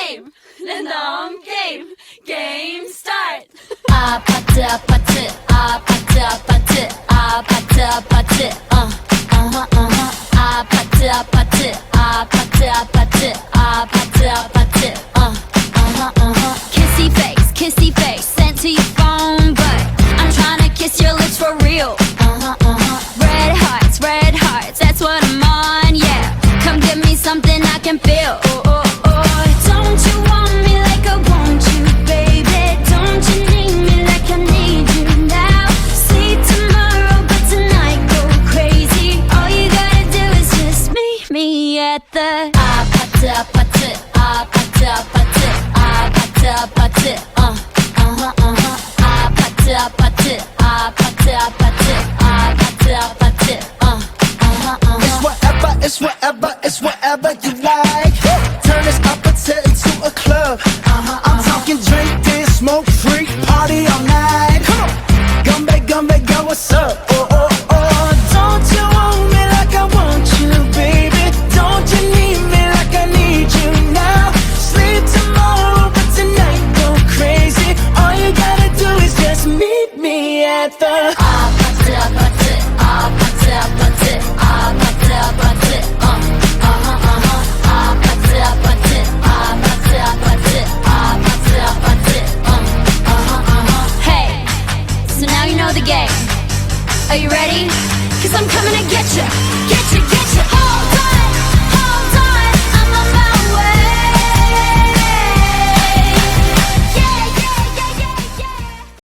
game, 내 넌 game, game start. 아파트 아파트 아파트 아파트 아파트 아파트 아파트 아파트 아파트 아파트 아파트 아파트 kissy face sent to your phone but I'm tryna kiss your lips for real. Red hearts, that's what I'm on, yeah. Come give me something I can feel. Don't you want me like I want you, baby? Don't you need me like I need you now? Sleep tomorrow, but tonight go crazy. All you gotta do is just meet me at the 아파트 아파트 아파트 아파트 아파트 아파트 아파트 아파트 아파트 아파트 아파트 아파트 It's whatever you like. Turn this opposite into a club. I'm talking drink, dance, smoke, freak, party all night. Come back, girl, what's up? Don't you want me like I want you, baby? Don't you need me like I need you now? Sleep tomorrow, but tonight go crazy. All you gotta do is just meet me at the 아파트 아파트 아파트 아파트 아파트 아파트 아파트 아파트 아파트 아파트 아파트 Hey, so now you know the game. Are you ready? 'Cause I'm coming to get you.